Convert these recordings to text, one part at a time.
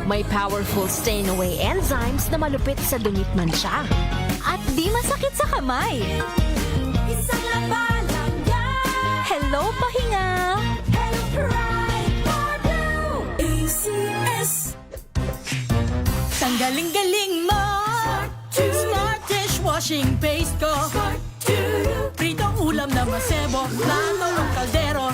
May powerful stain-away enzymes na malupit sa dunit mancha. At di masakit sa kamay. Isang laban lang yan. Hello, pahinga! Hello, pride for blue. ACS. Tanggaling-galing mo! Smart dishwashing paste ko. Pritong ulam na masebo, plato o kaldero.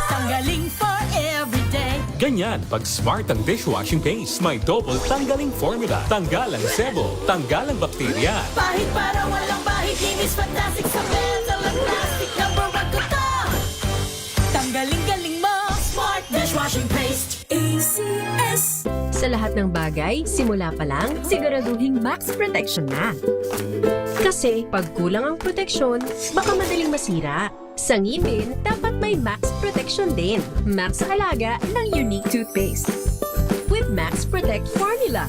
Tanggaling for everyday. Ganyan pag smart ang dishwashing paste. May double tanggaling formula. Tanggal ang sebo, tanggal ang bakterya. Pahit para walang bahid. Linis fantastic sa metal at plastic. Number one ko to. Tanggaling-galing mo! Smart dishwashing paste. ACS. Sa lahat ng bagay, simula pa lang, siguraduhing max protection na. Kasi pag kulang ang proteksyon, baka madaling masira. Sa ngipin, dapat may max protection din. Max Alaga ng Unique Toothpaste. With Max Protect Formula,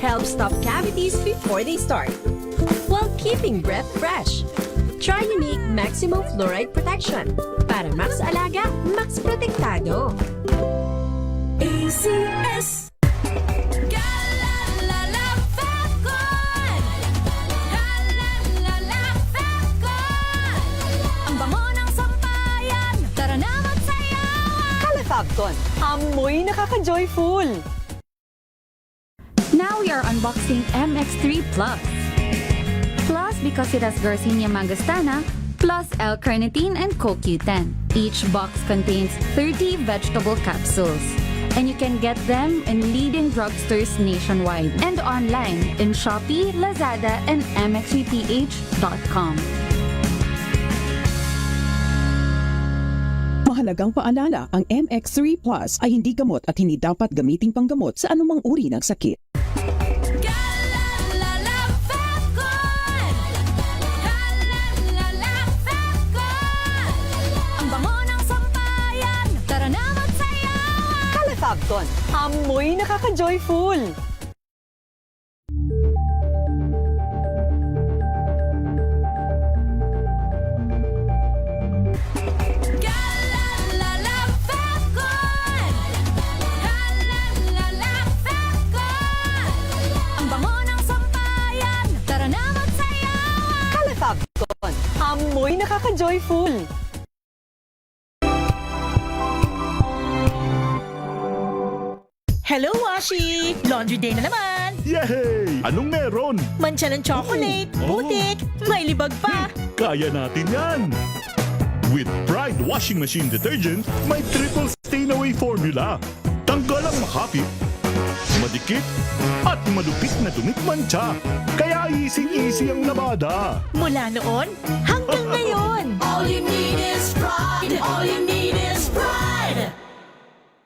help stop cavities before they start, while keeping breath fresh. Try Unique Maximum Fluoride Protection. Para Max Alaga, Max Protektado. ACS. Galalala Falcon. Galalala Falcon. Ang bango ng sampayan! Tara na magsayawan. Calafabcon, amoy nakaka-joyful! Now we are unboxing MX3 Plus. Plus because it has Garcinia mangostana, plus L-carnitine and CoQ10. Each box contains 30 vegetable capsules. And you can get them in leading drugstores nationwide and online in Shopee, Lazada, and mx3ph.com. Mahalagang paalala, ang MX3 Plus ay hindi gamot at hindi dapat gamiting panggamot sa anumang uri ng sakit. Galalala Falcon. Galalala Falcon. Ang bango ng sampayan! Tara na magsayawan. Calafabcon, amoy nakaka-joyful! Galalala Falcon. Galalala Falcon. Ang bango ng sampayan! Tara na magsayawan. Calafabcon, amoy nakaka-joyful! Hello, Washi! Laundry day na naman! Yay! Anong meron? Mancha ng chocolate, Oh. putik, may libag pa! Kaya natin yan! With Pride Washing Machine Detergent, may triple stain-away formula. Tanggal ang makapit, madikit, at malupit na dumit mancha. Kaya easy-easy ang labada. Mula noon hanggang ngayon! All you need is pride. All you need is pride.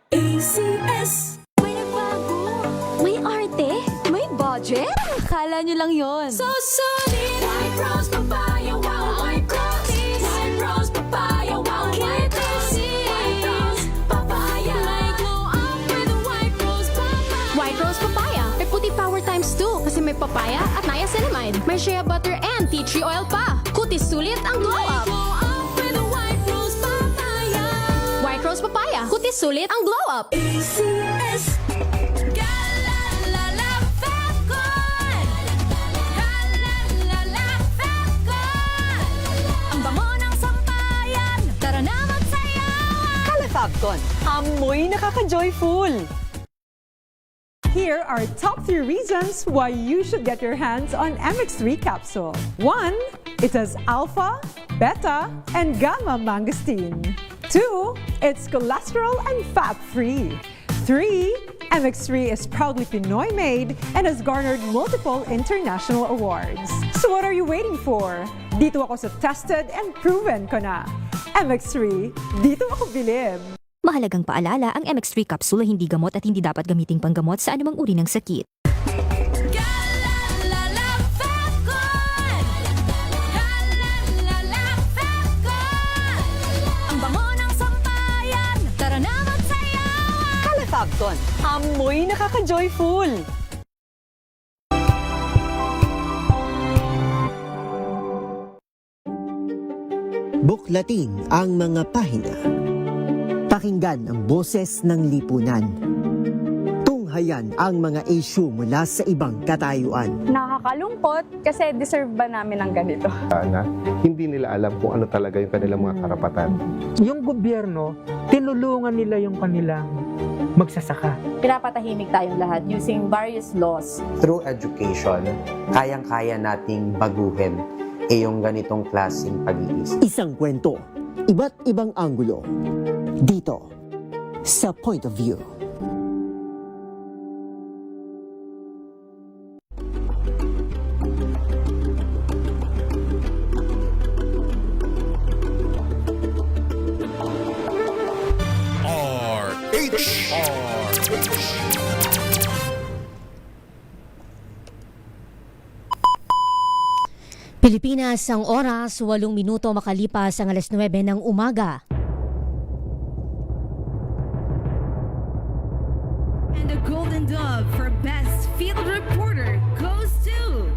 ACS. May nagbago! May arte! May budget! Akala nyo lang yon. So solid. White rose papaya, wow, white rose. White rose papaya, wow, white rose. White rose papaya. May glow up with a white rose papaya. White Rose Papaya. May puti power times 2 kasi may papaya at niacinamide. May shea butter and tea tree oil pa. Kutis sulit ang glow May up. glow up with a white rose papaya. White Rose Papaya. Kutis sulit ang glow up. ACS. Galalala Falcon. Galalala Falcon. Ang bango ng sampayan! Tara na magsayawan. Calafabcon, amoy nakaka-joyful! Here are top 3 reasons why you should get your hands on MX3 capsule. 1. It has alpha, beta, and gamma mangosteen. 2. It's cholesterol and fat-free. 3. MX3 is proudly Pinoy made and has garnered multiple international awards. So what are you waiting for? Dito ako sa tested and proven ko na. MX3, dito ako bilib. Mahalagang paalala, ang MX3 capsule ay hindi gamot at hindi dapat gamiting panggamot sa anumang uri ng sakit. Galalala Falcon. Galalala Falcon. Ang bango ng sampayan! Tara na magsayawan. Calafabcon, amoy nakaka-joyful! Buklatin ang mga pahina. Pakinggan ang boses ng lipunan. tunghayan ang mga issue mula sa ibang katayuan. Nakakalungkot kasi deserve ba namin ng ganito? Na hindi nila alam kung ano talaga yung kanilang mga karapatan. Yung gobyerno, tinulungan nila yung kanilang magsasaka. Pinapatahimik tayong lahat using various laws. Through education, kayang-kaya nating baguhin yung ganitong klaseng pag-iisip. Isang kwento, iba't ibang anggulo. Dito, sa Point of View. Pilipinas, ang oras, 8 minuto makalipas ang alas 9 ng umaga. And the Golden Dove for Best Field Reporter goes to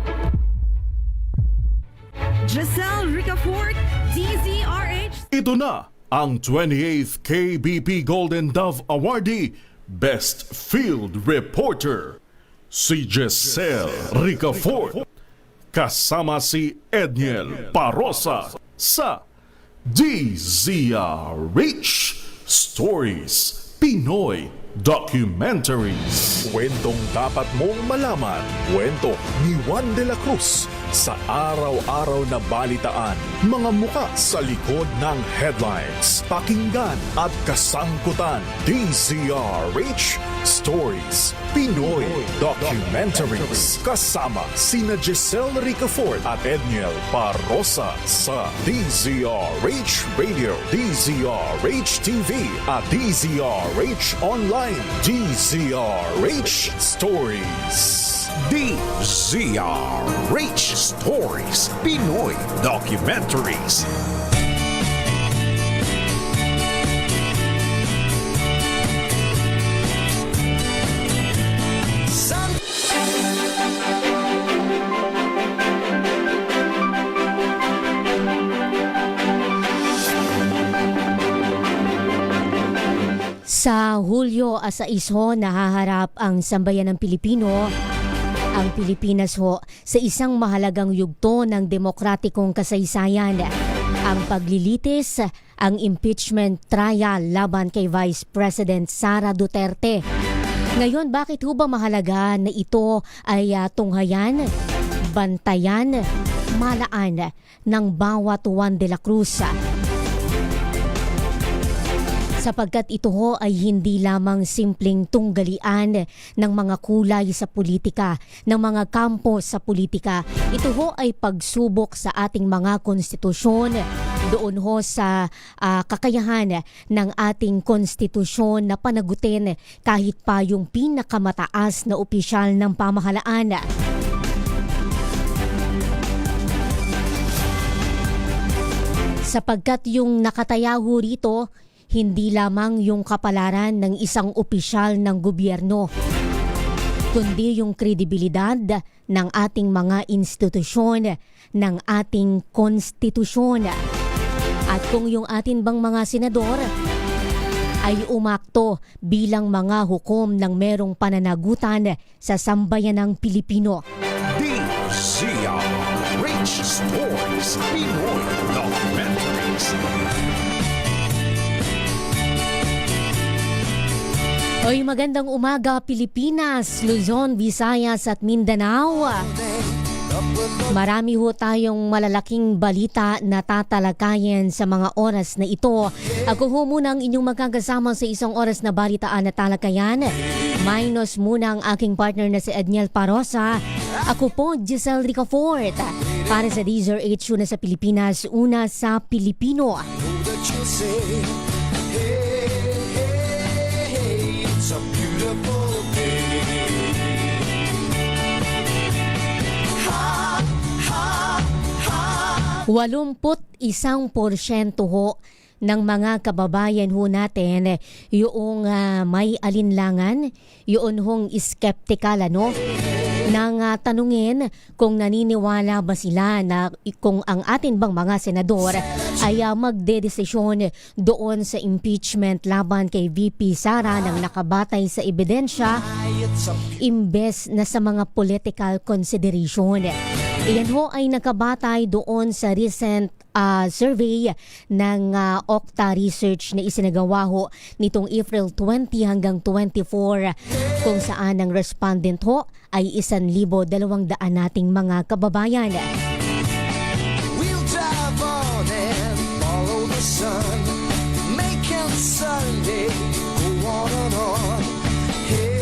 Giselle Ricafort, DZRH. Ito na ang 28th KBP Golden Dove Awardee, Best Field Reporter, si Giselle Ricafort. Kasama si Edniel Parosa sa DZRH Stories Pinoy Documentaries. Kwentong dapat mong malaman. Kwento ni Juan de la Cruz sa araw-araw na balitaan. Mga muka sa likod ng headlines. Pakinggan at kasangkutan. DZRH Stories Pinoy Documentaries. Kasama sina Giselle Ricafort at Edniel Parosa sa DZRH Radio, DZRH TV at DZRH Online. DZRH Stories. DZRH Stories Pinoy Documentaries. Sa Hulyo 6 nahaharap ang sambayan ng Pilipino, ang Pilipinas sa isang mahalagang yugto ng demokratikong kasaysayan. Ang paglilitis, ang impeachment trial laban kay Vice President Sara Duterte. Ngayon, bakit ba mahalaga na ito ay tunghayan, bantayan, malaan ng bawat Juan de la Cruz? Sapagkat ito ay hindi lamang simpleng tunggalian ng mga kulay sa politika, ng mga kampo sa politika. Ito ay pagsubok sa ating mga konstitusyon, doon sa kakayahan ng ating konstitusyon na panagutin kahit pa yung pinakamataas na opisyal ng pamahalaan. Sapagkat yung nakataya rito, hindi lamang yung kapalaran ng isang opisyal ng gobyerno, kundi yung kredibilidad ng ating mga institusyon, ng ating konstitusyon. At kung yung atin bang mga senador ay umakto bilang mga hukom ng merong pananagutan sa sambayanang Pilipino. DZRH Stories Pinoy Documentaries. Oy, magandang umaga Pilipinas, Luzon, Visayas at Mindanao. Marami tayong malalaking balita na tatalakayin sa mga oras na ito. Ako muna ang inyong magkakasama sa isang oras na balitaan na talakayan. Minus muna ang aking partner na si Edniel Parosa. Ako po, Giselle Ricafort. Para sa DZRH na sa Pilipinas, una sa Pilipino. It's a beautiful day. 81% ng mga kababayan natin yung may alinlangan, yun hong skeptical nang tanungin kung naniniwala ba sila na kung ang atin bang mga senador ay magdedesisyon doon sa impeachment laban kay VP Sara nang nakabatay sa ebidensya imbes na sa mga political consideration. Iyan ho ay nakabatay doon sa recent survey ng Okta Research na isinagawa ho nitong April 20 hanggang 24 kung saan ang respondent ho ay 1,200 nating mga kababayan. We'll drive on and follow the sun, making Sunday go on and on. Hey,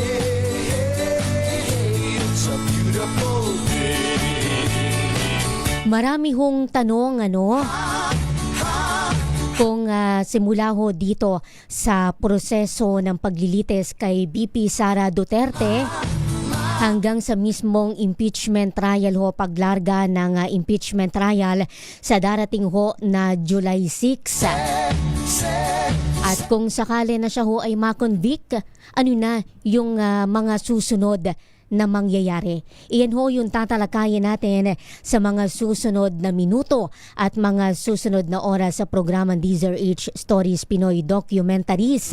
hey, hey, it's a beautiful day. Marami hong tanong kung simula ho dito sa proseso ng paglilitis kay BP Sara Duterte hanggang sa mismong impeachment trial ho, paglarga ng impeachment trial sa darating ho na July 6. At kung sakali na siya ho ay makonvict, ano na yung mga susunod na mangyayari. Iyan ho yung tatalakayin natin sa mga susunod na minuto at mga susunod na oras sa programang DZRH Stories Pinoy Documentaries.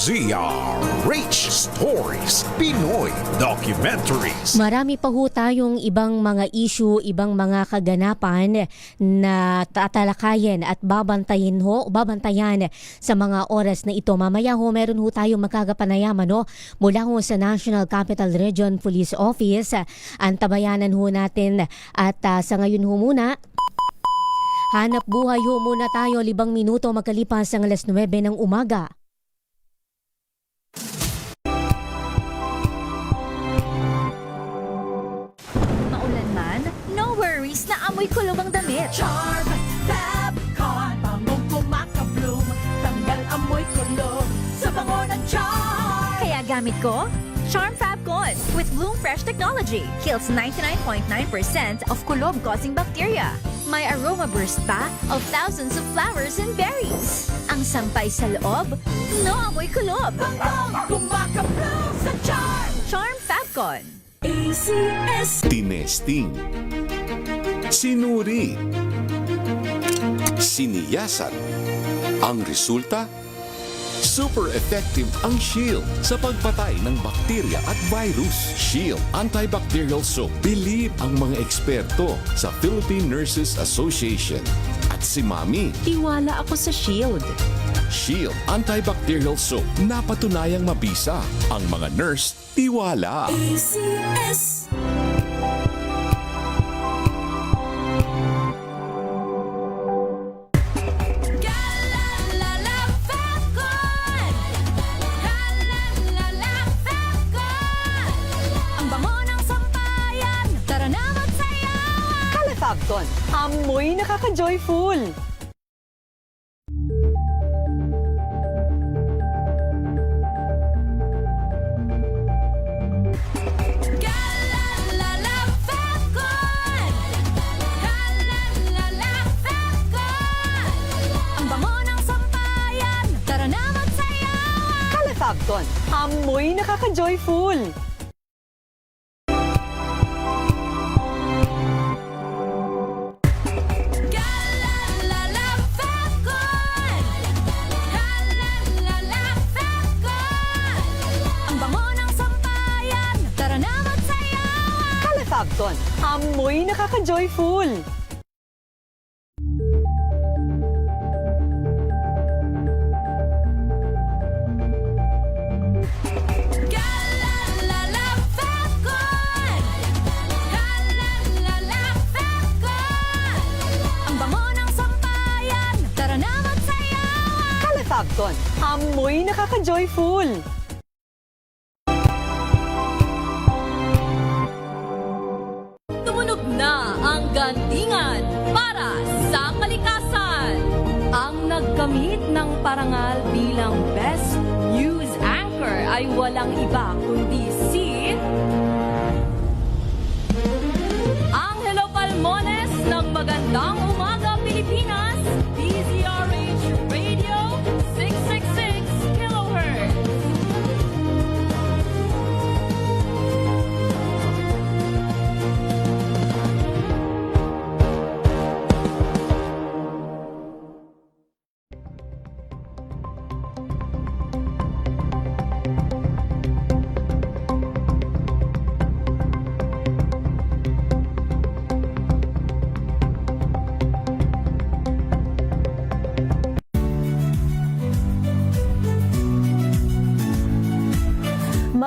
DZRH Stories Pinoy Documentaries. Marami pa ho tayong ibang mga issue, ibang mga kaganapan na tatalakayin at babantayan sa mga oras na ito. Mamaya ho, meron ho tayong magkakapanayaman mula ho sa National Capital Region Police Office. Antabayanan ho natin at sa ngayon ho muna, hanap buhay ho muna tayo 5 minuto magkalipas ang 9:00 ng umaga. No worries na amoy kulob ang damit. Charm Fabcon, bangong kumakabloom, tanggal amoy kulob sa bango ng Charm. Kaya gamit ko, Charm Fabcon with Bloom Fresh Technology. Kills 99.9% of kulob-causing bacteria. May aroma burst pa of thousands of flowers and berries. Ang sampay sa loob, no amoy kulob. Bangong kumakabloom sa Charm. Charm Fabcon. ACS. Tinesting, sinuri, siniyasan. Ang resulta? Super effective ang Shield sa pagpatay ng bakterya at virus. Shield Antibacterial Soap. Believe ang mga eksperto sa Philippine Nurses Association. At si Mami. Tiwala ako sa Shield. Shield Antibacterial Soap. Napatunayang mabisa. Ang mga nurse, tiwala. ACS. Fabcon, amoy nakaka-joyful. Ang bango ng sampayan, tara na magsayawan. Kala Fabcon, amoy nakaka-joyful. Fabcon, amoy nakaka-joyful. Ang bango ng sampayan, tara na magsayawan. Kala Fabcon, amoy nakaka-joyful. Na ang gandingan para sa kalikasan. Ang nagkamit ng parangal bilang Best News Anchor ay walang iba kundi si Angelo Palmones ng Maganda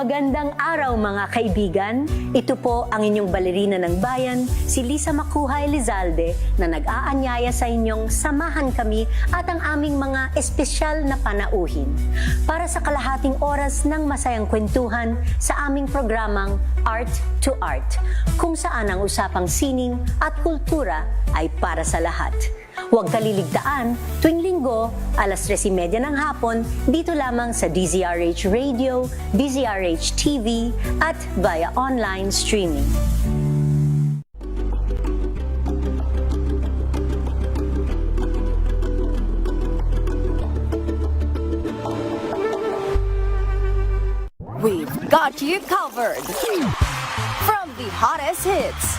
Magandang araw mga kaibigan. Ito po ang inyong balerina ng bayan, si Lisa Makuhay Lizalde, na nag-aanyaya sa inyong samahan kami at ang aming mga espesyal na panauhin para sa kalahating oras ng masayang kwentuhan sa aming programang Art to Art, kung saan ang usapang sining at kultura ay para sa lahat. Huwag kaliligtaan, tuwing linggo, alas 3:30 ng hapon, dito lamang sa DZRH Radio, DZRH TV, at via online streaming. We've got you covered. From the hottest hits,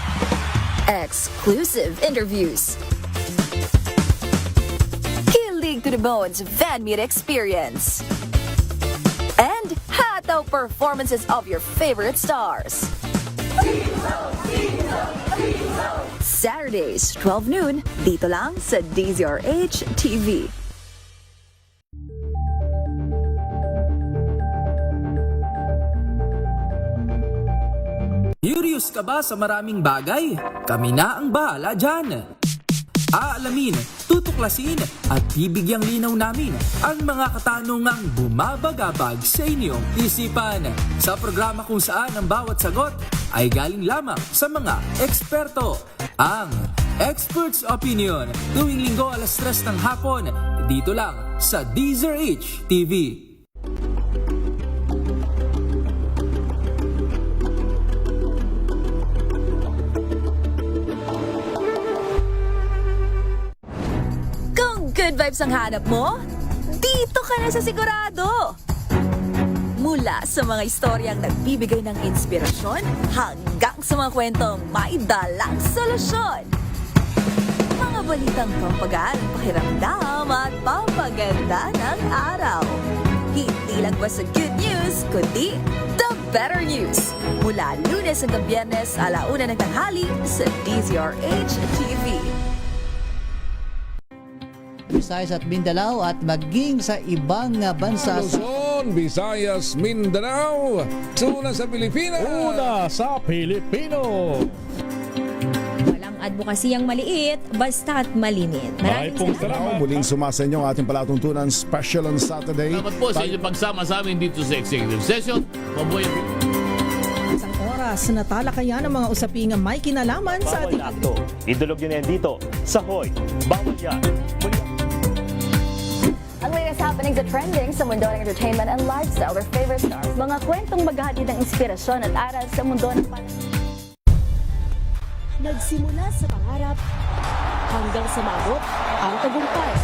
exclusive interviews, kilig to the bones fan meet experience, and hataw performances of your favorite stars. Saturdays, 12 noon, dito lang sa DZRH TV. Curious ka ba sa maraming bagay? Kami na ang bahala dyan. Aalamin, tutuklasin at bibigyang linaw namin ang mga katanungang bumabagabag sa inyong isipan. Sa programa kung saan ang bawat sagot ay galing lamang sa mga eksperto. Ang Expert's Opinion, tuwing linggo alas 3 ng hapon, dito lang sa DZRH TV. Good vibes ang hanap mo? Dito ka na sa sigurado! Mula sa mga istoryang nagbibigay ng inspirasyon hanggang sa mga kwentong may dalang solusyon. Mga balitang pampagaan, pakiramdam at pampaganda ng araw. Hindi lang ba sa good news, kundi the better news. Mula Lunes hanggang Biyernes, 1:00 ng tanghali sa DZRH TV. Visayas at Mindanao at maging sa ibang bansa. Luzon, Visayas, Mindanao. Una sa Pilipinas. Una sa Pilipino. Walang advokasiyang maliit, basta't malinit. Maraming salamat. Muling sumasa inyo ang ating palatuntunan special on Saturday. Salamat po sa inyong pagsama sa amin dito sa Executive Session. Mabuhay po. Isang oras na talakayan ng mga usaping may kinalaman sa ating akto. Idulog nyo na yan dito sa Hoy. Bawal yan. Ang latest happenings at trending sa mundo ng entertainment and lifestyle, their favorite stars. Mga kwentong maghahatid ng inspirasyon at aral sa mundo ng Nagsimula sa pangarap hanggang sa maabot ang tagumpay.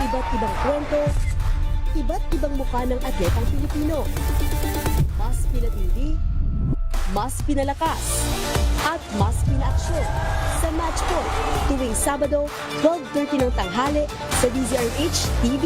Iba't ibang kwento, iba't ibang mukha ng atletang Pilipino. Mas pinatindi, mas pinalakas, at mas pinaaksyon sa Match Point tuwing Sabado, 12:30 ng tanghali sa DZRH TV.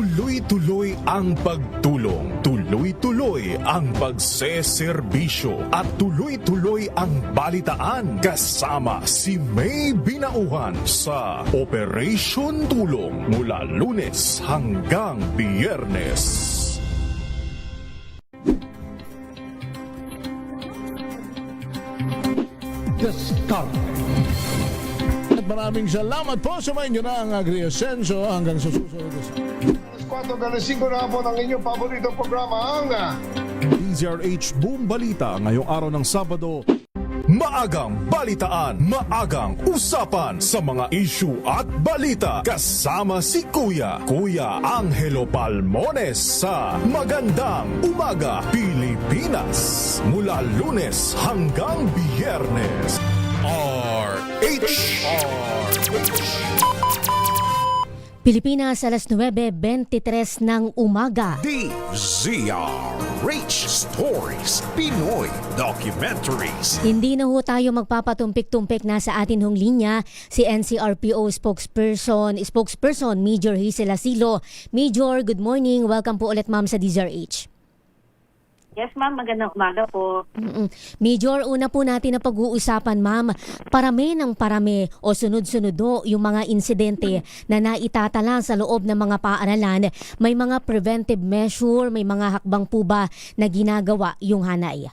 Tuloy-tuloy ang pagtulong, tuloy-tuloy ang pagseserbisyo at tuloy-tuloy ang balitaan kasama si May Binauhan sa Operation Tulong mula Lunes hanggang Biyernes. At maraming salamat po sa inyo na ang Agri-Asenso hanggang sa susunod. 4:05 na po ng inyong paboritong programa ang DZRH Boom Balita ngayong araw ng Sabado. Maagang balitaan, maagang usapan sa mga issue at balita kasama si Kuya Angelo Palmones sa Magandang Umaga Pilipinas mula Lunes hanggang Biyernes. RH. Pilipinas, alas 9:23 ng umaga. DZRH Stories, Pinoy Documentaries. Hindi na ho tayo magpapatumpik-tumpik na sa atin hong linya si NCRPO spokesperson Major Hazel Asilo. Major, good morning. Welcome po ulit ma'am sa DZRH. Yes, ma'am. Magandang umaga po. Major, una po natin na pag-uusapan, ma'am, parami ng parami o sunod-sunod yung mga insidente na naitatala sa loob ng mga paaralan. May mga preventive measure, may mga hakbang po ba na ginagawa yung hanay?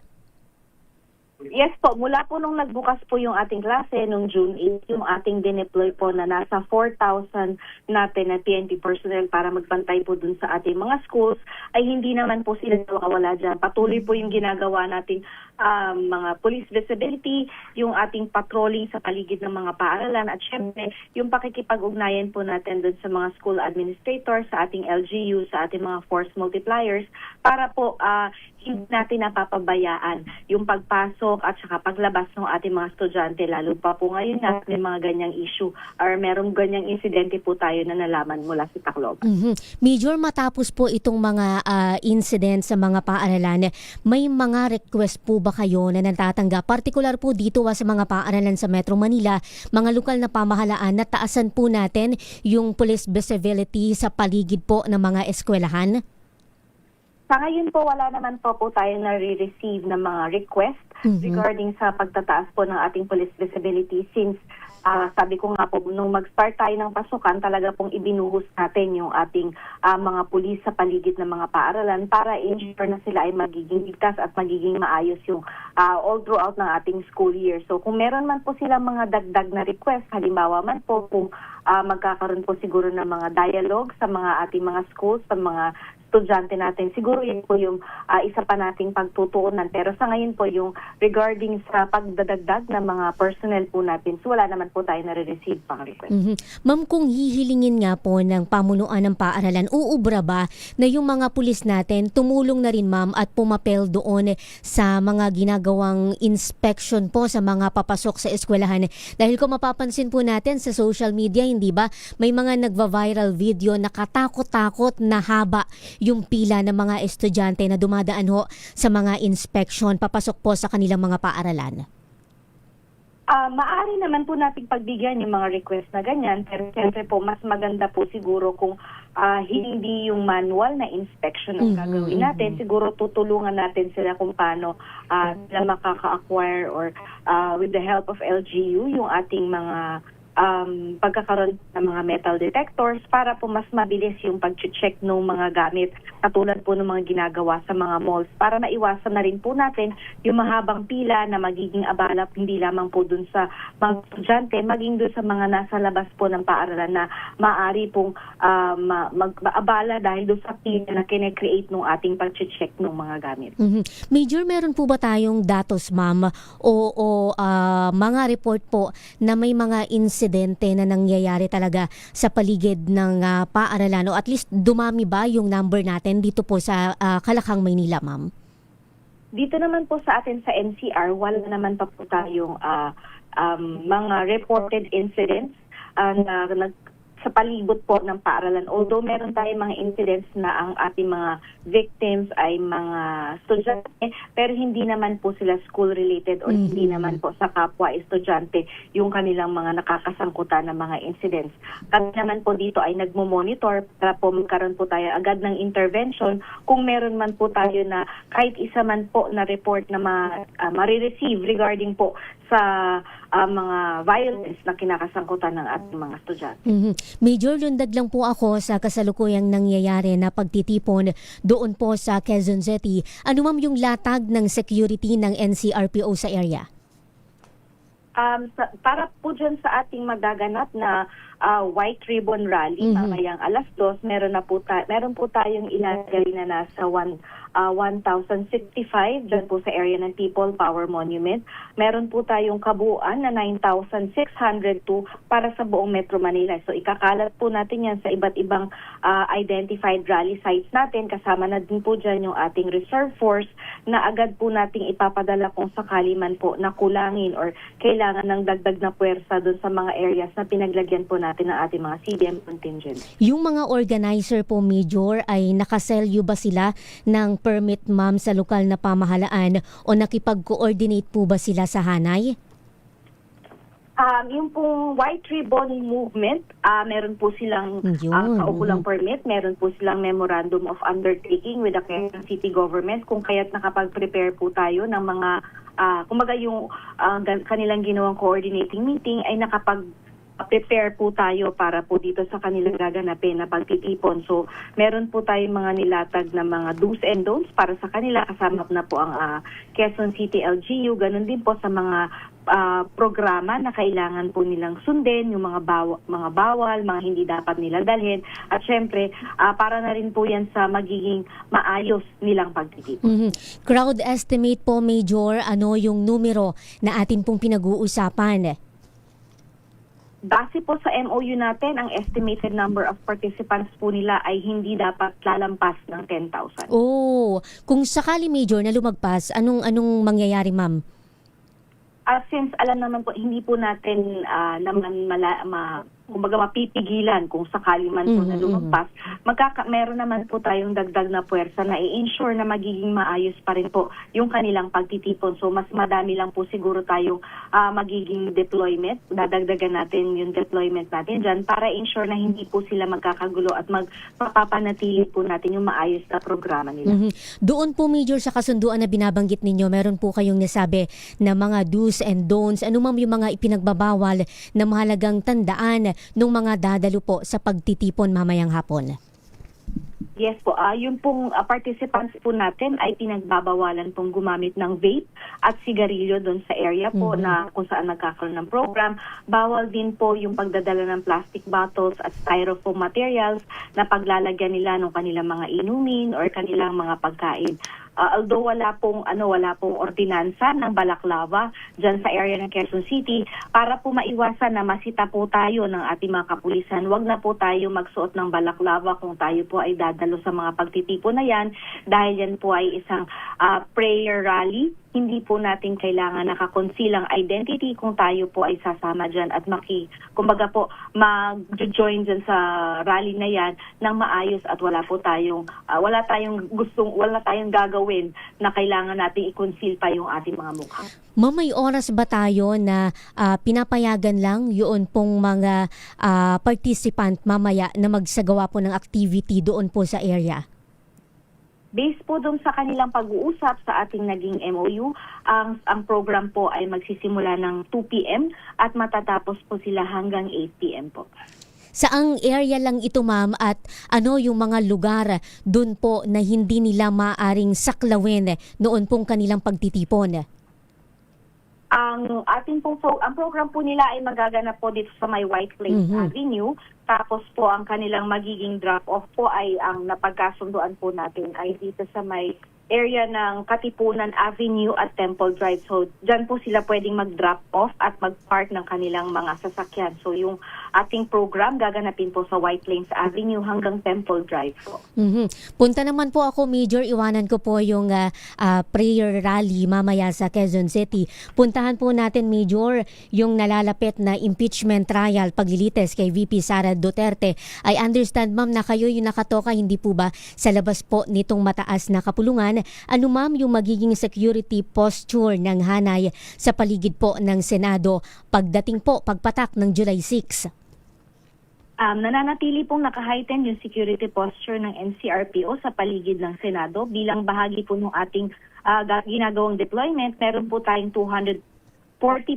Yes po, mula po nung nagbukas po yung ating klase nung June 8, yung ating dineploy po na nasa 4,000 natin na PNP personnel para magbantay po dun sa ating mga schools, ay hindi naman po sila nawawala dyan. Patuloy po yung ginagawa nating mga police visibility, yung ating patrolling sa paligid ng mga paaralan, at syempre yung pakikipag-ugnayan po natin dun sa mga school administrators, sa ating LGU, sa ating mga force multipliers, para po hindi natin napapabayaan yung pagpasok at saka paglabas ng ating mga estudyante, lalo pa po ngayon na may mga ganyang issue or merong ganyang insidente po tayo na nalaman mula sa Tacloban. Major, matapos po itong mga incident sa mga paaralan, may mga request po ba kayo na natatanggap? Partikular po dito sa mga paaralan sa Metro Manila, mga lokal na pamahalaan, na taasan po natin yung police visibility sa paligid po ng mga eskwelahan? Sa ngayon po, wala naman po tayo na-receive ng mga request regarding sa pagtataas po ng ating police visibility since sabi ko nga po, nung mag-start tayo ng pasukan, talaga pong ibinuhos natin yung ating mga pulis sa paligid ng mga paaralan para ensure na sila ay magiging ligtas at magiging maayos yung all throughout ng ating school year. So kung meron man po silang mga dagdag na request, halimbawa man po kung magkakaroon po siguro ng mga dialogue sa mga ating mga schools, sa mga estudyante natin, siguro yun po yung isa pa nating pagtutuunan. Pero sa ngayon po yung regarding sa pagdadagdag ng mga personnel po natin, so wala naman po tayo nare-receive pang request. Ma'am, kung hihilingin nga po ng pamunuan ng paaralan, uubra ba na yung mga pulis natin tumulong na rin, ma'am, at pumapel doon sa mga ginagawang inspection po sa mga papasok sa eskwelahan? Dahil kung mapapansin po natin sa social media, hindi ba, may mga nagva-viral video na katakot-takot na haba yung pila ng mga estudyante na dumadaan sa mga inspection papasok po sa kanilang mga paaralan? Maaari naman po nating pagbigyan yung mga request na ganyan, pero siyempre po mas maganda po siguro kung hindi yung manual na inspection ang gagawin natin. Siguro tutulungan natin sila kung paano sila makaka-acquire or with the help of LGU yung ating mga pagkakaroon ng mga metal detectors para po mas mabilis yung pag-check ng mga gamit katulad po ng mga ginagawa sa mga malls para maiwasan na rin po natin yung mahabang pila na magiging abala hindi lamang po dun sa mga estudyante, maging dun sa mga nasa labas po ng paaralan na maaari pong mag-abala dahil dun sa pila na kine-create ng ating pag-check ng mga gamit. Major, meron po ba tayong datos, ma'am, o mga report po na may mga incidente na nangyayari talaga sa paligid ng paaralan, o at least dumami ba yung number natin dito po sa Kalakang, Maynila, ma'am? Dito naman po sa atin sa NCR, wala naman pa po tayong mga reported incidents sa palibot po ng paaralan. Although meron tayong mga incidents na ang ating mga victims ay mga estudyante, pero hindi naman po sila school-related o hindi naman po sa kapwa estudyante yung kanilang mga nakakasangkutan ng mga incidents. Kami naman po dito ay nagmo-monitor para po magkaroon po tayo agad ng intervention kung meron man po tayo na kahit isa man po na report na marireceive regarding po sa mga violence na kinakasangkutan ng ating mga estudyante. Major, lundag lang po ako sa kasalukuyang nangyayari na pagtitipon doon po sa Quezon City. Ano, ma'am, yung latag ng security ng NCRPO sa area? Para po dyan sa ating magaganap na White Ribbon Rally, mamayang 2:00, meron po tayong ilagay na nasa 1,065 dyan po sa area ng People Power Monument. Meron po tayong kabuuan na 9,602 para sa buong Metro Manila. So ikakalat po natin yan sa iba't ibang identified rally sites natin. Kasama na din po dyan yung ating reserve force na agad po nating ipapadala kung sakali man po na kulangin or kailangan ng dagdag na puwersa doon sa mga areas na pinaglagyan po natin ng ating mga CDM contingent. Yung mga organizer po, Major, ay nakaselyo ba sila ng permit, ma'am, sa lokal na pamahalaan o nakipag-coordinate po ba sila sa hanay? Yung pong White Ribbon Movement, meron po silang kaukulang permit, meron po silang Memorandum of Undertaking with the Quezon City Government, kung kaya't nakapag-prepare po tayo ng mga, kumbaga yung kanilang ginawang coordinating meeting ay prepare po tayo para po dito sa kanilang gaganapin na pagtitipon. So, meron po tayong mga nilatag na mga do's and don'ts para sa kanila. Kasama na po ang Quezon City LGU. Ganun din po sa mga programa na kailangan po nilang sundin, yung mga bawal, mga hindi dapat nila dalhin. At syempre, para na rin po yan sa magiging maayos nilang pagtitipon. Crowd estimate po, Major, ano yung numero na atin pong pinag-uusapan? Base po sa MOU natin, ang estimated number of participants po nila ay hindi dapat lalampas ng 10,000. Oh, kung sakali, Major, na lumagpas, anong mangyayari, ma'am? Since alam naman po, hindi po natin kumbaga mapipigilan kung sakali man po na lumagpas, meron naman po tayong dagdag na puwersa na i-ensure na magiging maayos pa rin po yung kanilang pagtitipon. So mas madami lang po siguro tayong magiging deployment. Dadagdagan natin yung deployment natin dyan para ensure na hindi po sila magkakagulo at mapapanatili po natin yung maayos na programa nila. Doon po, Major, sa kasunduan na binabanggit ninyo, meron po kayong nasabi na mga do's and don'ts. Ano ma'am yung mga ipinagbabawal na mahalagang tandaan nung mga dadalo po sa pagtitipon mamayang hapon? Yes po, yung pong participants po natin ay pinagbabawalan pong gumamit ng vape at sigarilyo doon sa area po na kung saan nagkakaroon ng program. Bawal din po yung pagdadala ng plastic bottles at styrofoam materials na paglalagyan nila ng kanilang mga inumin or kanilang mga pagkain. Although wala pong ordinansa ng balaklava dyan sa area ng Quezon City, para po maiwasan na masita po tayo ng ating mga kapulisan, wag na po tayo magsuot ng balaklava kung tayo po ay dadalo sa mga pagtitipon na yan, dahil yan po ay isang prayer rally. Hindi po natin kailangan nakakonceal ang identity kung tayo po ay sasama dyan at kumbaga po mag-join dyan sa rally na yan ng maayos at wala tayong gagawin na kailangan natin i-conceal pa yung ating mga mukha. Ma'am, may oras ba tayo na pinapayagan lang yun pong mga participant mamaya na magsagawa po ng activity doon po sa area? Based po doon sa kanilang pag-uusap sa ating naging MOU, ang program po ay magsisimula ng 2 p.m. at matatapos po sila hanggang 8 p.m. po. Saang area lang ito, ma'am, at ano yung mga lugar doon po na hindi nila maaring saklawin noon pong kanilang pagtitipon? Ang program po nila ay magaganap po dito sa may White Plains Avenue. Tapos po ang kanilang magiging drop-off po ay ang napagkasunduan po natin ay dito sa may area ng Katipunan Avenue at Temple Drive. So, dyan po sila pwedeng mag-drop off at mag-park ng kanilang mga sasakyan. So, yung ating program gaganapin po sa White Plains Avenue hanggang Temple Drive po. Punta naman po ako, Major. Iwanan ko po yung prayer rally mamaya sa Quezon City. Puntahan po natin, Major, yung nalalapit na impeachment trial paglilitis kay VP Sara Duterte. I understand, ma'am, na kayo yung nakatoka, hindi po ba sa labas po nitong mataas na kapulungan? Ano, ma'am, yung magiging security posture ng hanay sa paligid po ng Senado pagdating po pagpatak ng July 6? Nananatili pong naka-heighten yung security posture ng NCRPO sa paligid ng Senado. Bilang bahagi po ng ating ginagawang deployment, meron po tayong 240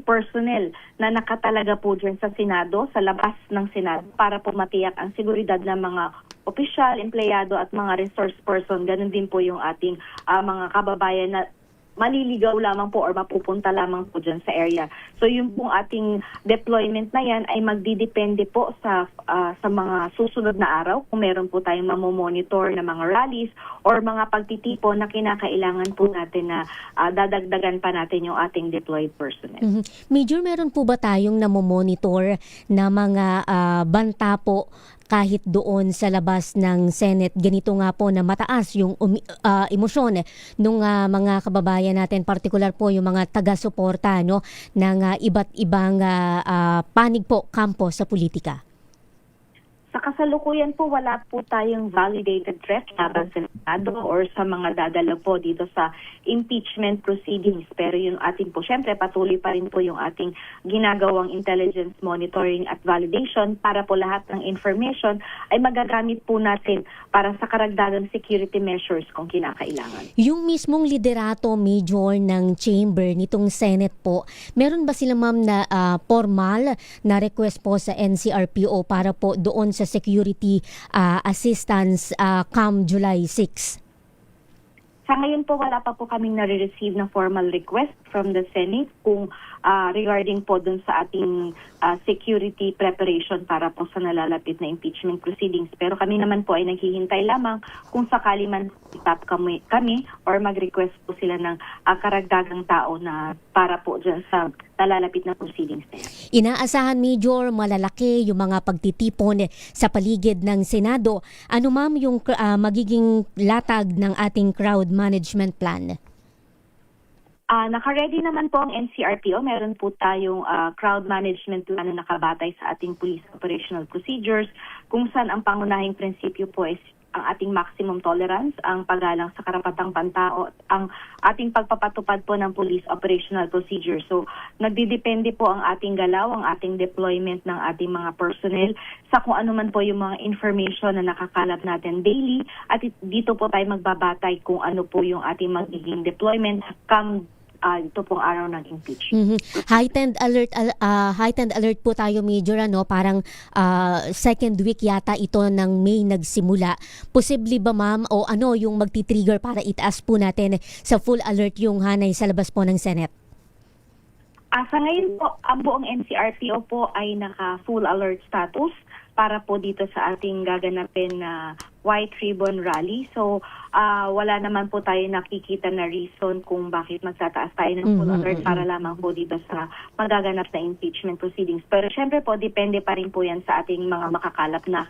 personnel na nakatalaga po dyan sa Senado, sa labas ng Senado, para po matiyak ang seguridad ng mga opisyal, empleyado at mga resource person. Ganun din po yung ating mga kababayan na maliligaw lamang po or mapupunta lamang po dyan sa area. So yung pong ating deployment na yan ay magdidepende po sa mga susunod na araw kung meron po tayong mamomonitor na mga rallies or mga pagtitipon na kinakailangan po natin na dadagdagan pa natin yung ating deployed personnel. Major, meron po ba tayong namomonitor na mga banta po kahit doon sa labas ng Senate? Ganito nga po na mataas yung emosyon ng mga kababayan natin, partikular po yung mga taga-suporta ng iba't ibang panig po kampo sa politika. Sa Sa kasalukuyan po, wala po tayong validated threat laban sa Senado or sa mga dadalo po dito sa impeachment proceedings. Pero yung ating po, syempre patuloy pa rin po yung ating ginagawang intelligence monitoring at validation para po lahat ng information ay magagamit po natin para sa karagdagang security measures kung kinakailangan. Yung mismong liderato, Major, ng chamber nitong Senate po, meron ba sila ma'am na formal na request po sa NCRPO para po doon sa security assistance come July 6? Sa ngayon po, wala pa po kaming nare-receive na formal request from the Senate kung regarding po dun sa ating security preparation para po sa nalalapit na impeachment proceedings. Pero kami naman po ay naghihintay lamang kung sakali man tap kami or mag-request po sila ng karagdagang tao na para po dyan sa nalalapit na proceedings na yan. Inaasahan, Major, malalaki yung mga pagtitipon sa paligid ng Senado. Ano ma'am yung magiging latag ng ating crowd management plan? Naka-ready naman po ang NCRPO. Meron po tayong crowd management plan na nakabatay sa ating police operational procedures kung saan ang pangunahing prinsipyo po is ang ating maximum tolerance, ang paggalang sa karapatang pantao, ang ating pagpapatupad po ng police operational procedure. So, nagdidepende po ang ating galaw, ang ating deployment ng ating mga personnel sa kung ano man po yung mga information na nakakalap natin daily at dito po tayo magbabatay kung ano po yung ating magiging deployment come ito pong araw ng impeachment. Heightened alert po tayo, Major, parang second week yata ito ng May nagsimula. Posible ba ma'am o ano yung magti-trigger para itaas po natin sa full alert yung hanay sa labas po ng Senate? Sa ngayon po, ang buong NCRPO po ay naka full alert status para po dito sa ating gaganapin na White Ribbon Rally. So, wala naman po tayo nakikita na reason kung bakit magtataas tayo ng full alert para lamang po dito sa magaganap na impeachment proceedings. Pero syempre po, depende pa rin po yan sa ating mga makakalap na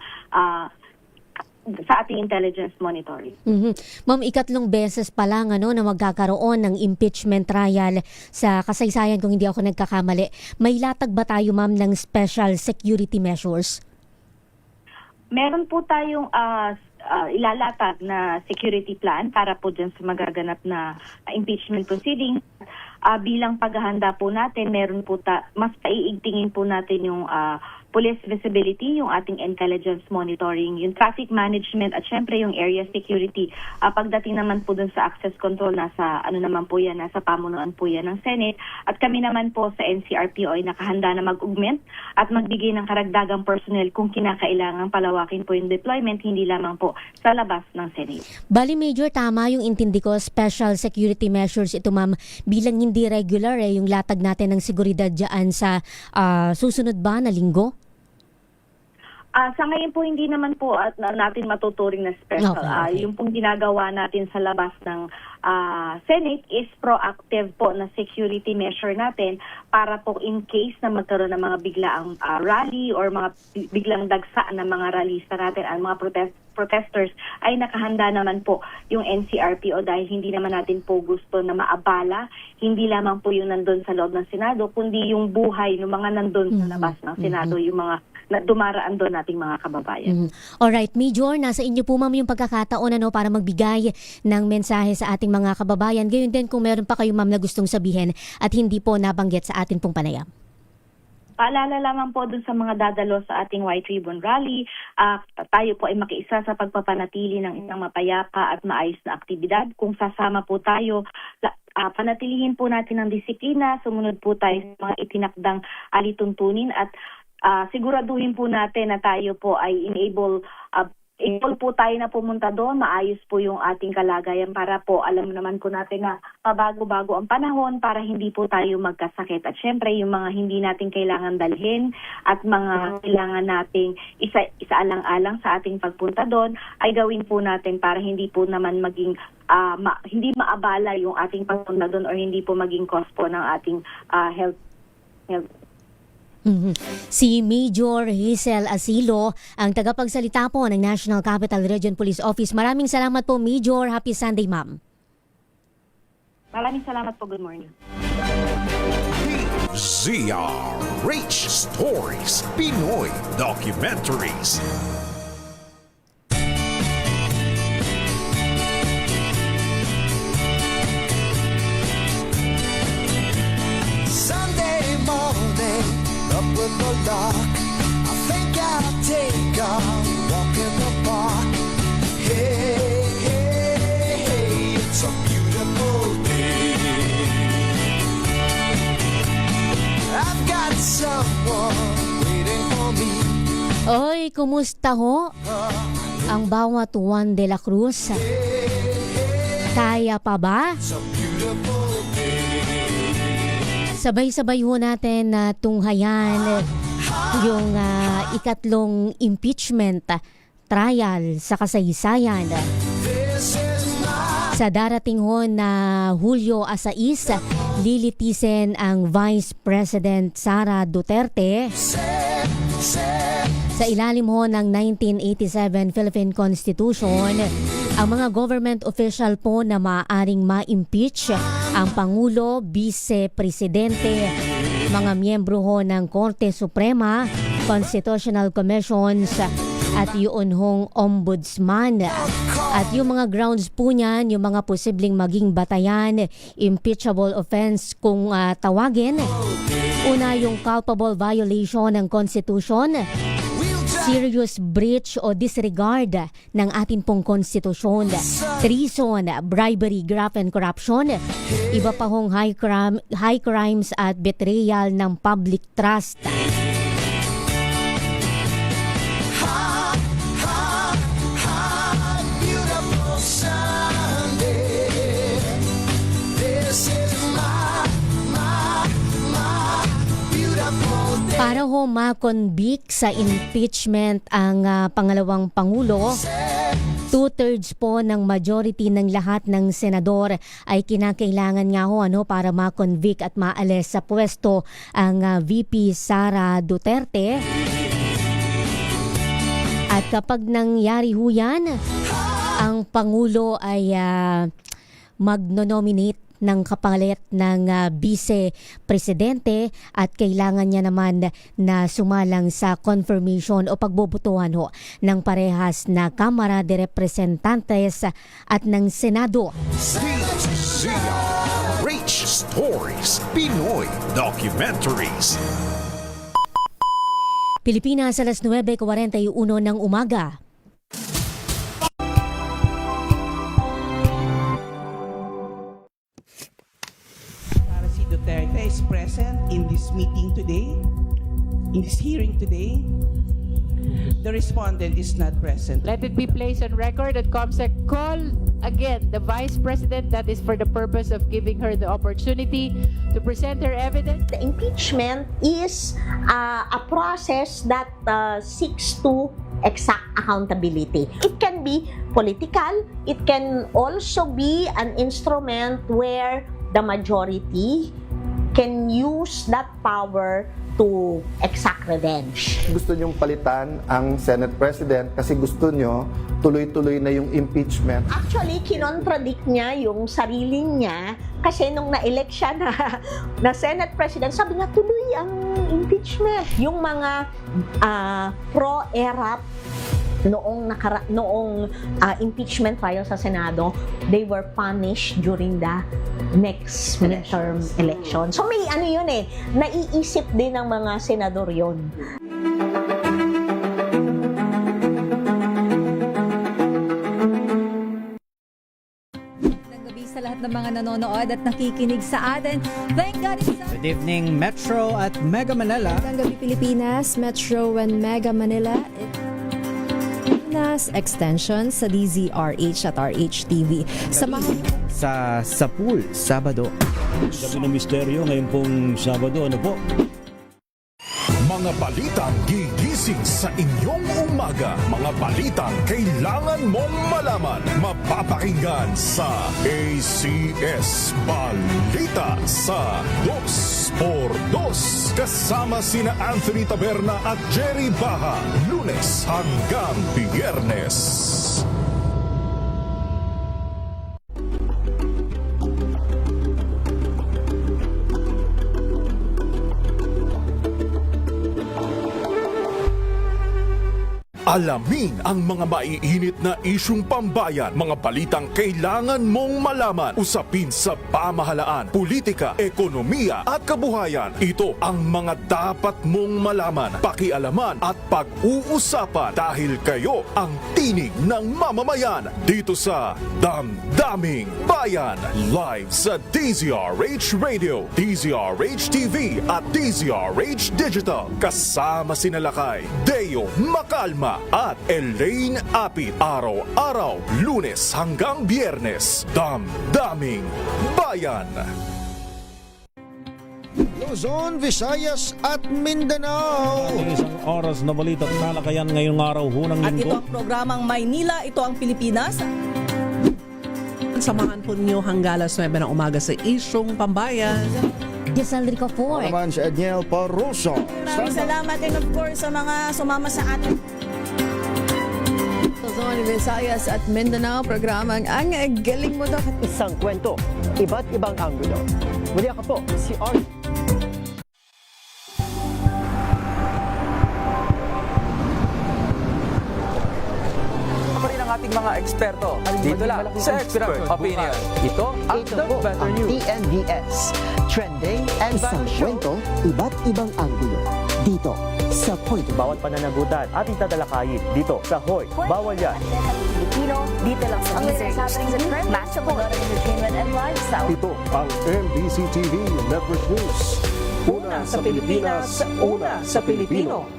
sa ating intelligence monitoring. Ma'am, ikatlong beses pa lang na magkakaroon ng impeachment trial sa kasaysayan kung hindi ako nagkakamali. May latag ba tayo, ma'am, ng special security measures? Meron po tayong ilalatag na security plan para po dyan sa magaganap na impeachment proceedings. Bilang paghahanda po natin, meron po mas paiigtingin po natin yung police visibility, yung ating intelligence monitoring, yung traffic management at syempre yung area security. Pagdating naman po dun sa access control, nasa pamunuan po yan ng Senate. At kami naman po sa NCRPO ay nakahanda na mag-augment at magbigay ng karagdagang personnel kung kinakailangan palawakin po yung deployment, hindi lamang po sa labas ng Senate. Bali, Major, tama yung intindi ko, special security measures ito, ma'am, bilang hindi regular yung latag natin ng seguridad dyan sa susunod ba na linggo? Sa ngayon po, hindi naman po natin matuturing na special. Okay. Yung pong ginagawa natin sa labas ng Senate is proactive po na security measure natin para po in case na magkaroon ng mga biglaang rally or mga biglang dagsa na mga rallyista natin, ang mga protesters, ay nakahanda naman po yung NCRPO dahil hindi naman natin po gusto na maabala, hindi lamang po yung nandun sa loob ng Senado, kundi yung buhay ng mga nandun sa labas ng Senado, yung mga na dumaraan doon nating mga kababayan. Alright, Major, nasa inyo po ma'am yung pagkakataon para magbigay ng mensahe sa ating mga kababayan. Gayon din kung meron pa kayo ma'am na gustong sabihin at hindi po nabanggit sa atin pong panayam. Paalala lamang po dun sa mga dadalo sa ating White Ribbon Rally, tayo po ay makiisa sa pagpapanatili ng isang mapayapa at maayos na aktibidad. Kung sasama po tayo, panatilihin po natin ang disiplina, sumunod po tayo sa mga itinakdang alituntunin at siguraduhin po natin na tayo po ay able po tayo na pumunta doon, maayos po yung ating kalagayan para po alam naman po natin na pabago-bago ang panahon para hindi po tayo magkasakit. At syempre yung mga hindi natin kailangan dalhin at mga kailangan nating isaalang-alang sa ating pagpunta doon ay gawin po natin para hindi po naman maging hindi maabala yung ating pagpunta doon or hindi po maging cause po ng ating health. Si Major Hazel Asilo, ang tagapagsalita po ng National Capital Region Police Office. Maraming salamat po, Major. Happy Sunday, ma'am. Maraming salamat po. Good morning. DZRH Stories, Pinoy Documentaries. Sunday morning, up with the lark. I think I'll take a walk in the park. Hey, hey, hey, it's a beautiful day. I've got someone waiting for me. Oy, kumusta ho? Ang bawat Juan de la Cruz. Kaya pa ba? Sabay-sabay ho natin na tunghayan yung ikatlong impeachment trial sa kasaysayan. Sa darating ho na Hulyo 6, lilitisin ang Vice President Sara Duterte sa ilalim ho ng 1987 Philippine Constitution. Ang mga government official po na maaaring ma-impeach ang Pangulo, Vice Presidente, mga miyembro ho ng Korte Suprema, Constitutional Commissions at yun hong Ombudsman. At yung mga grounds po niyan, yung mga posibleng maging batayan, impeachable offense kung tawagin. Una, yung culpable violation ng Constitution, serious breach o disregard ng ating pong konstitusyon, treason, bribery, graft and corruption, iba pa hong high crimes at betrayal ng public trust. Para ho ma-convict sa impeachment ang pangalawang Pangulo, 2/3 po ng majority ng lahat ng senador ay kinakailangan nga ho para ma-convict at maalis sa pwesto ang VP Sara Duterte. At kapag nangyari ho yan, ang Pangulo ay magno-nominate ng kapalit ng Vice Presidente at kailangan niya naman na sumalang sa confirmation o pagbobotohan ho ng parehas na Kamara de Representantes at ng Senado. DZRH Stories, Pinoy Documentaries. Pilipinas, alas 9:41 ng umaga. Duterte is present in this meeting today, in this hearing today. The respondent is not present. Let it be placed on record that COMSEC called again the Vice President. That is for the purpose of giving her the opportunity to present her evidence. The impeachment is a process that seeks to exact accountability. It can be political. It can also be an instrument where the majority can use that power to exact revenge. Gusto niyong palitan ang Senate President kasi gusto niyo tuloy-tuloy na yung impeachment. Actually, kinontradict niya yung sarili niya kasi nung na-elect siya na Senate President, sabi niya tuloy ang impeachment. Yung mga pro-ERAP noong impeachment trial sa Senado, they were punished during the next midterm election. So may naiisip din ng mga senador yun. Sa lahat ng mga nanonood at nakikinig sa atin. Thank God it's Good evening, Metro at Mega Manila. Magandang gabi Pilipinas, Metro and Mega Manila. Nas extension sa DZRH at RHTV. Sa Sapul, Sabado. Gabi ng misteryo ngayon pong Sabado, ano po? Mga balitang gigising sa inyong umaga. Mga balitang kailangan mong malaman. Mapapakinggan sa ACS Balita sa 2x2. Kasama sina Anthony Taberna at Jerry Baha. Lunes hanggang Biyernes. Alamin ang mga maiinit na isyung pambayan, mga balitang kailangan mong malaman, usapin sa pamahalaan, politika, ekonomiya at kabuhayan. Ito ang mga dapat mong malaman, pakialaman at pag-uusapan dahil kayo ang tinig ng mamamayan dito sa Damdaming Bayan. Live sa DZRH Radio, DZRH TV at DZRH Digital. Kasama sina Lakay, Deo Macalma at Elaine Apit. Araw-araw, Lunes hanggang Biyernes. Damdaming Bayan. Luzon, Visayas at Mindanao. Isang oras na balita at talakayan ngayong araw ng At ito linggo. ang programang Maynila, ito ang Pilipinas. Samahan po niyo hanggang alas 9 ng umaga sa Isyong Pambayan. Giselle Ricofor. Naman si Edniel Parroso. Maraming salamat and of course sa mga sumama sa atin. Luzon, Visayas at Mindanao, programang Ang Galing Mo Daw. Isang kwento, iba't ibang anggulo. Muli ako po, si Art. Ating mga eksperto dito lang sa Expert Opinion. Ito ang The Better News. TNDS, trending and Isang kwento, iba't ibang anggulo. Dito sa Point. Bawat pananagutan ating tatalakayin dito sa Hoy, Bawal Yan. Pilipino, dito lang sa DZRH. Match sa Modern Entertainment and Lifestyle. Ito ang NBC TV Network News. Una sa Pilipinas, una sa Pilipino.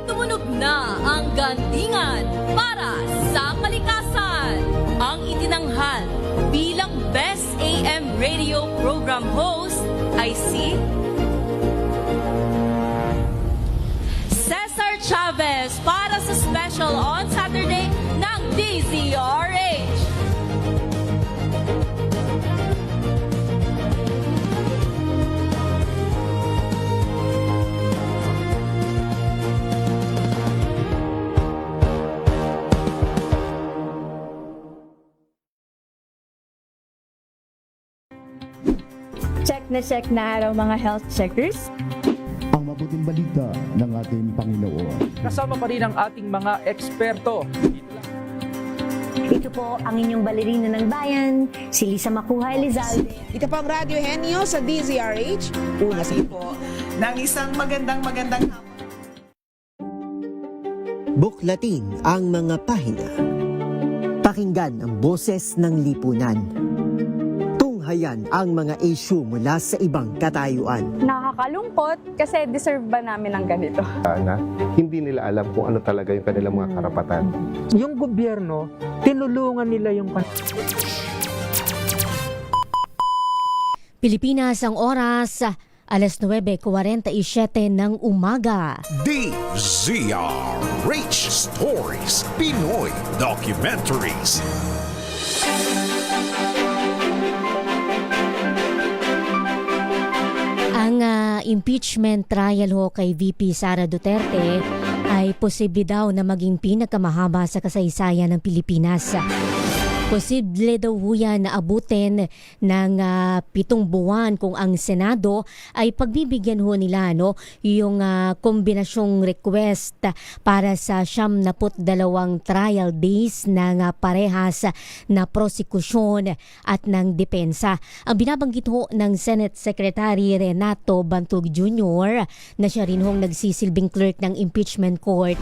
Tumunog na ang gandingan para sa kalikasan. Ang itinanghal bilang Best AM Radio Program Host ay si Cesar Chavez para sa special on Saturday ng DZRH. Check na araw mga health checkers. Ang mabuting balita ng ating Panginoon. Kasama pa rin ang ating mga eksperto. Ito po ang inyong balerina ng bayan, si Lisa Makuha Elizalde. Ito po ang Radio Henyo sa DZRH. Una po ng isang magandang hapon. Buklatin ang mga pahina. Pakinggan ang boses ng lipunan. Tunghayan ang mga issue mula sa ibang katayuan. Nakakalungkot kasi deserve ba namin ng ganito? Na hindi nila alam kung ano talaga yung kanilang mga karapatan. Yung gobyerno, tinulungan nila yung Pilipinas ang oras, alas 9:47 ng umaga. DZRH Stories, Pinoy Documentaries. Ang impeachment trial ho kay VP Sara Duterte ay posible daw na maging pinakamahaba sa kasaysayan ng Pilipinas. Posible daw ho yan na abutin ng 7 buwan kung ang Senado ay pagbibigyan ho nila yung kombinasyong request para sa 72 trial days ng parehas na prosekusyon at ng depensa. Ang binabanggit ho ng Senate Secretary Renato Bantog Jr. na siya rin hong nagsisilbing clerk ng impeachment court.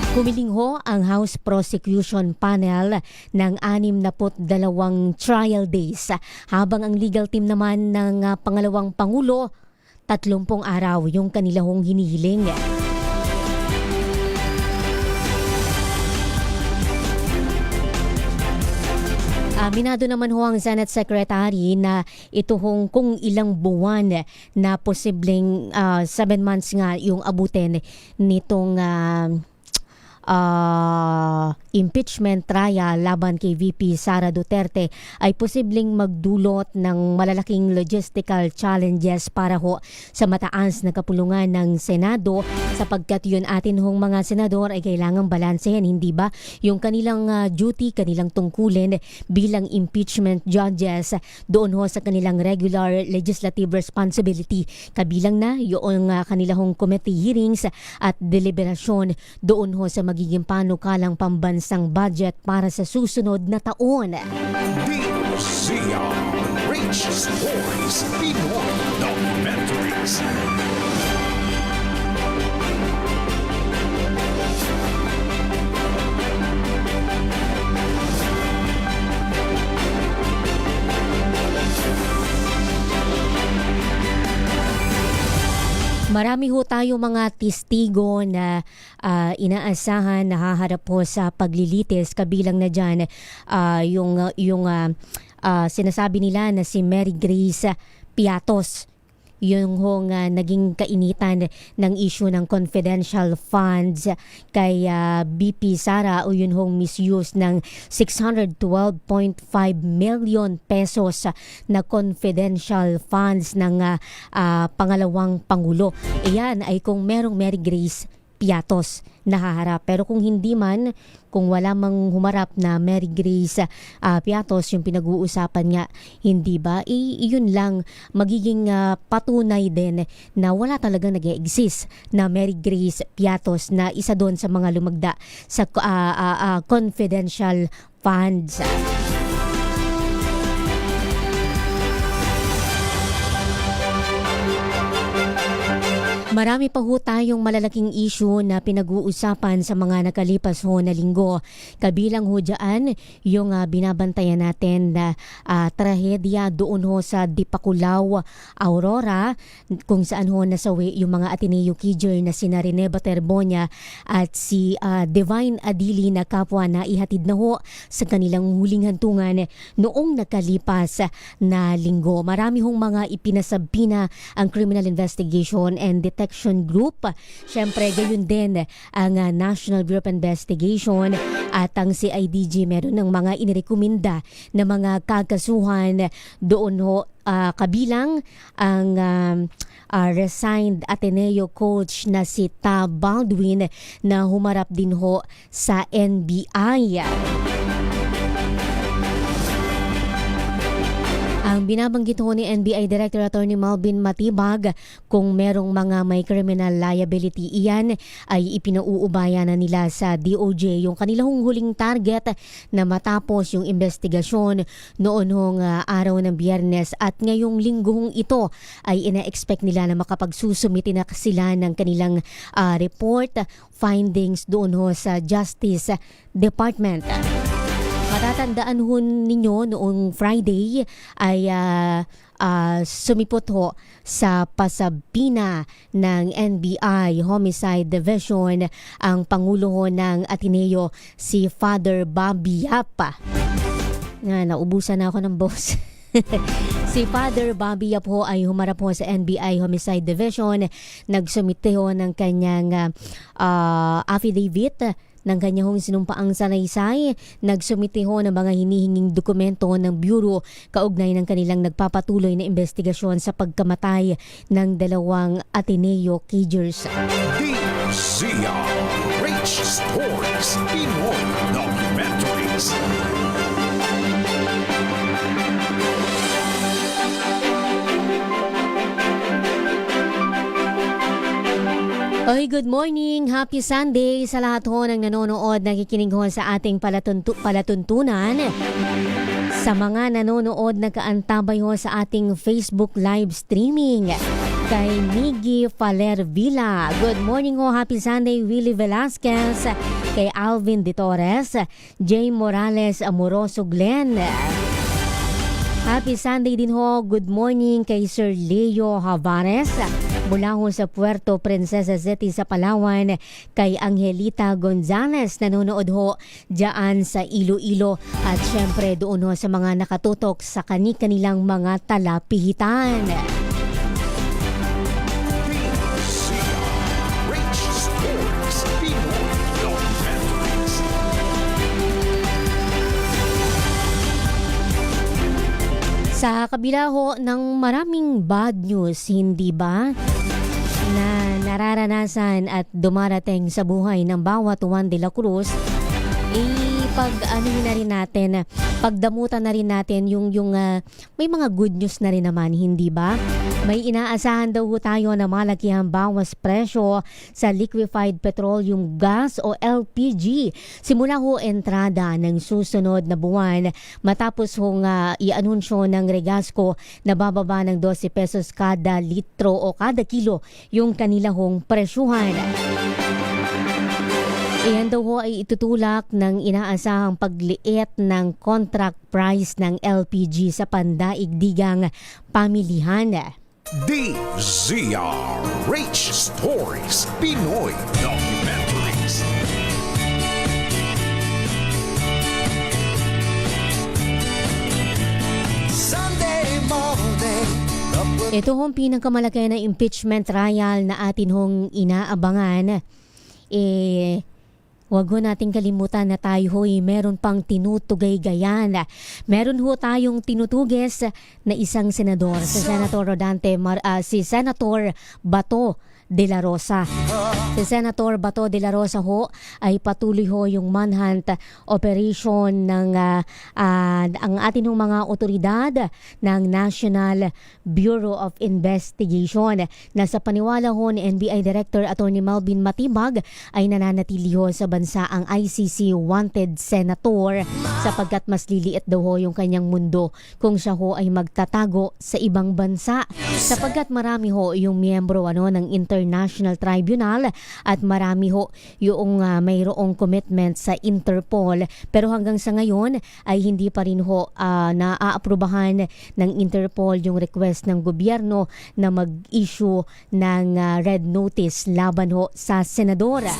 Humiling ho ang House Prosecution Panel ng 62 trial days habang ang legal team naman ng pangalawang Pangulo 30 araw yung kanila hong hinihiling. Aminado naman ho ang Senate Secretary na ito hong kung ilang buwan na posibleng 7 months nga yung abutin nitong impeachment trial laban kay VP Sara Duterte ay posibleng magdulot ng malalaking logistical challenges para ho sa mataas na kapulungan ng Senado, sapagkat yun atin hong mga senador ay kailangang balansehin, hindi ba? Yung kanilang duty, kanilang tungkulin bilang impeachment judges doon ho sa kanilang regular legislative responsibility, kabilang na yung kanilang committee hearings at deliberasyon doon ho sa magiging panukalang pambansang budget para sa susunod na taon. Rich Stories, Pinoy Documentaries. Marami ho tayo mga testigo na inaasahan na haharap po sa paglilitis, kabilang na dyan yung sinasabi nila na si Mary Grace Piatos, yung hong naging kainitan ng issue ng confidential funds kay BP Sara, o yun hong misuse ng 612.5 million pesos na confidential funds ng pangalawang Pangulo. Iyan ay kung merong Mary Grace Piatos na haharap. Pero kung hindi man, kung wala mang humarap na Mary Grace Piatos, yung pinag-uusapan nga, hindi ba? Iyon lang, magiging patunay din na wala talagang nag-exist na Mary Grace Piatos na isa doon sa mga lumagda sa confidential funds. Marami pa ho tayong malalaking issue na pinag-uusapan sa mga nakalipas ho na linggo. Kabilang ho dyan yung binabantayan natin na trahedya doon ho sa Dipakulaw, Aurora, kung saan ho nasawi yung mga Ateneo Kijer na sina Rene Baterbonia at si Divine Adili na kapwa na ihatid na ho sa kanilang huling hantungan noong nakalipas na linggo. Marami hong mga ipinasabina ang Criminal Investigation and Detection Group. Siyempre, gayon din ang National Bureau of Investigation at ang CIDG meron ng mga inirekomenda na mga kakasuhan doon ho, kabilang ang resigned Ateneo coach na si Tab Baldwin na humarap din ho sa NBI. Ang binabanggit ho ni NBI Director Attorney Malvin Matibag, kung merong mga may criminal liability, iyan ay ipinauubaya na nila sa DOJ. Yung kanilang huling target na matapos yung investigasyon noon hong araw ng Biyernes, at ngayong linggong ito ay ina-expect nila na makapagsusumiti na sila ng kanilang report findings doon ho sa Justice Department. Matatandaan ho ninyo noong Friday ay sumipot ho sa pasabina ng NBI Homicide Division ang Pangulo ho ng Ateneo, si Father Bobby Yap. Naubusan na ako ng boss. Si Father Bobby Yap ho ay humarap ho sa NBI Homicide Division. Nagsumite ho ng kanyang affidavit ng kanyang sinumpaang salaysay. Nagsumite ho ng mga hinihinging dokumento ng Bureau kaugnay ng kanilang nagpapatuloy na investigasyon sa pagkamatay ng dalawang Ateneo Kijers. Rich Stories, Pinoy Documentaries. Oy, good morning. Happy Sunday sa lahat ho ng nanonood, nakikinig ho sa ating palatuntunan. Sa mga nanonood, nakaantabay ho sa ating Facebook live streaming. Kay Miggy Faler Villa. Good morning ho, happy Sunday. Willie Velasquez. Kay Alvin De Torres. Jay Morales Amoroso Glenn. Happy Sunday din ho. Good morning kay Sir Leo Havares. Mula ho sa Puerto Princesa City sa Palawan, kay Angelita Gonzales, nanonood ho dyan sa Iloilo, at syempre doon ho sa mga nakatutok sa kanilang mga talapihitan. Sa kabila ho ng maraming bad news, hindi ba, na nararanasan at dumarating sa buhay ng bawat Juan de la Cruz, pag-anuhin na rin natin, pagdamutan na rin natin yung may mga good news na rin naman, hindi ba? May inaasahan daw tayo na malakihang bawas presyo sa liquefied petroleum gas o LPG simula ho entrada ng susunod na buwan matapos hong i-anunsyo ng Regasco na bababa ng 12 pesos kada litro o kada kilo yung kanila hong presyuhan. Iyan daw ho ay itutulak ng inaasahang pagliit ng contract price ng LPG sa pandaigdigang pamilihan. DZRH Stories, Pinoy Documentaries. Sunday morning. Ito hong pinakamalaki na impeachment trial na atin hong inaabangan. Huwag ho nating kalimutan na tayo ho'y meron pang tinutugay-gayan. Meron ho tayong tinutuges na isang senador, si Senator si Senator Bato de la Rosa. Si Senator Bato de la Rosa ho ay patuloy ho yung manhunt operation ng ang atin hong mga otoridad ng National Bureau of Investigation na sa paniwala ho ni NBI Director Attorney Melvin Matibag ay nananatili ho sa bansa ang ICC wanted senator sapagkat mas liliit daw ho yung kanyang mundo kung siya ho ay magtatago sa ibang bansa sapagkat marami ho yung miyembro ng International Tribunal at marami ho yung mayroong commitment sa Interpol pero hanggang sa ngayon ay hindi pa rin ho naaaprubahan ng Interpol yung request ng gobyerno na mag-issue ng red notice laban ho sa senadora.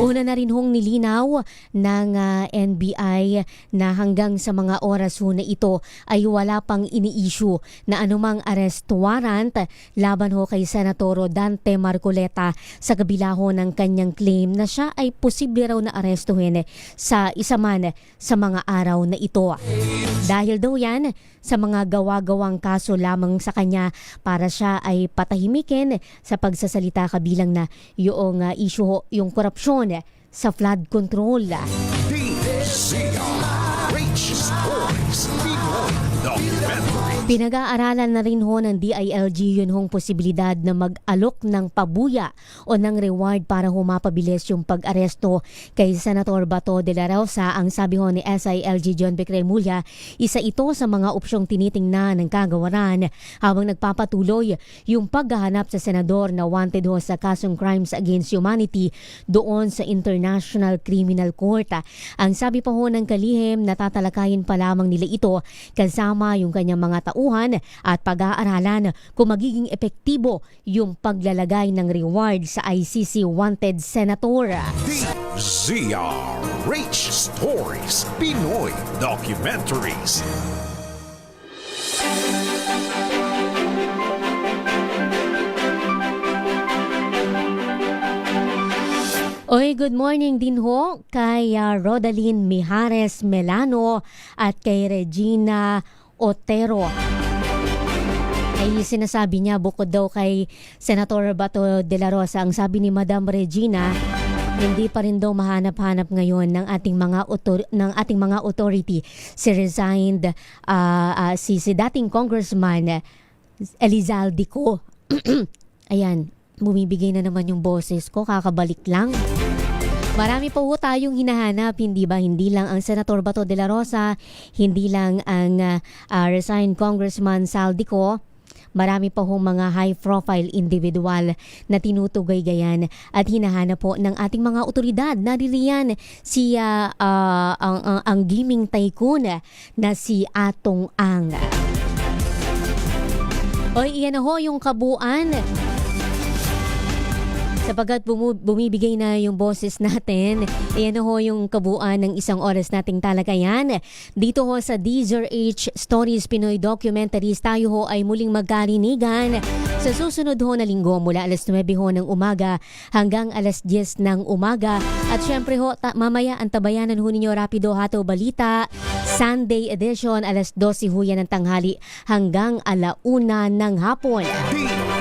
Una na rin hong nilinaw ng NBI na hanggang sa mga oras ho na ito ay wala pang ini-issue na anumang arrest warrant laban ho kay Senator Dante Marcoleta sa kabila ho ng kanyang claim na siya ay posible raw na arestuhin sa isa man sa mga araw na ito. Dahil daw yan sa mga gawa-gawang kaso lamang sa kanya para siya ay patahimikin sa pagsasalita kabilang na yung issue ho, yung korupsyon sa flood control. Pinag-aaralan na rin ho ng DILG yun hong posibilidad na mag-alok ng pabuya o ng reward para humapabilis yung pag-aresto kay Senator Bato de la Rosa. Ang sabi ho ni SILG John Vic Remulla, isa ito sa mga opsyong tinitingnan ng kagawaran habang nagpapatuloy yung paghahanap sa senador na wanted ho sa kasong crimes against humanity doon sa International Criminal Court. Ang sabi pa ho ng kalihim, natatalakayin pa lamang nila ito kasama yung kanyang mga tauhan at pag-aaralan kung magiging epektibo yung paglalagay ng reward sa ICC wanted senator. DZRH Stories, Pinoy Documentaries. Oy, good morning din ho kay Rodaline Mijares Melano at kay Regina Otero. Ay sinasabi niya bukod daw kay Senator Bato de la Rosa, ang sabi ni Madam Regina, hindi pa rin daw mahanap-hanap ngayon ng ating mga authority si resigned si dating Congressman Elizalde Co. Ayan, bumibigay na naman yung boses ko, kakabalik lang. Marami po tayong hinahanap, hindi ba? Hindi lang ang Senator Bato de la Rosa, hindi lang ang resigned Congressman Saldico. Marami pa hong mga high-profile individual na tinutugay-gayan at hinahanap po ng ating mga otoridad. Naririyan si ang gaming tycoon na si Atong Ang. Oy, iyan na ho yung kabuuan. Sapagkat bumibigay na yung boses natin, iyan na ho yung kabuuan ng isang oras nating talakayan. Dito ho sa DZRH Stories Pinoy Documentaries, tayo ho ay muling magkarinigan sa susunod ho na linggo mula alas 9 ho ng umaga hanggang alas 10 ng umaga. At syempre ho, mamaya ang tabayanan ho ninyo Rapido Hato Balita Sunday edition, alas 12 huyan ng tanghali hanggang 1:00 ng hapon. DZRH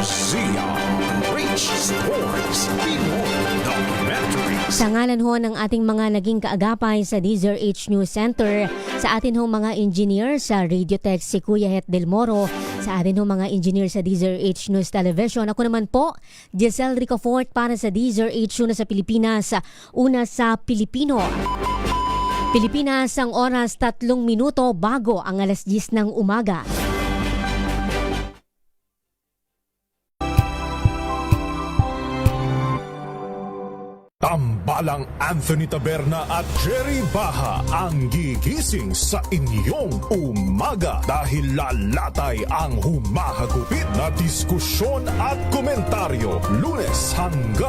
Stories, Pinoy Documentaries. Sa ngalan ho ng ating mga naging kaagapay sa DZRH News Center, sa atin ho mga engineer sa Radiotech si Kuya Het Del Moro, sa atin ho mga engineer sa DZRH News Television. Ako naman po, Giselle Ricofort para sa DZRH Una sa Pilipinas, Una sa Pilipino. Pilipinas, ang oras 3 minuto bago ang alas 10 ng umaga. Tambalang Anthony Taberna at Jerry Baha ang gigising sa inyong umaga dahil lalatay ang humahagupit na diskusyon at komentaryo Lunes hanggang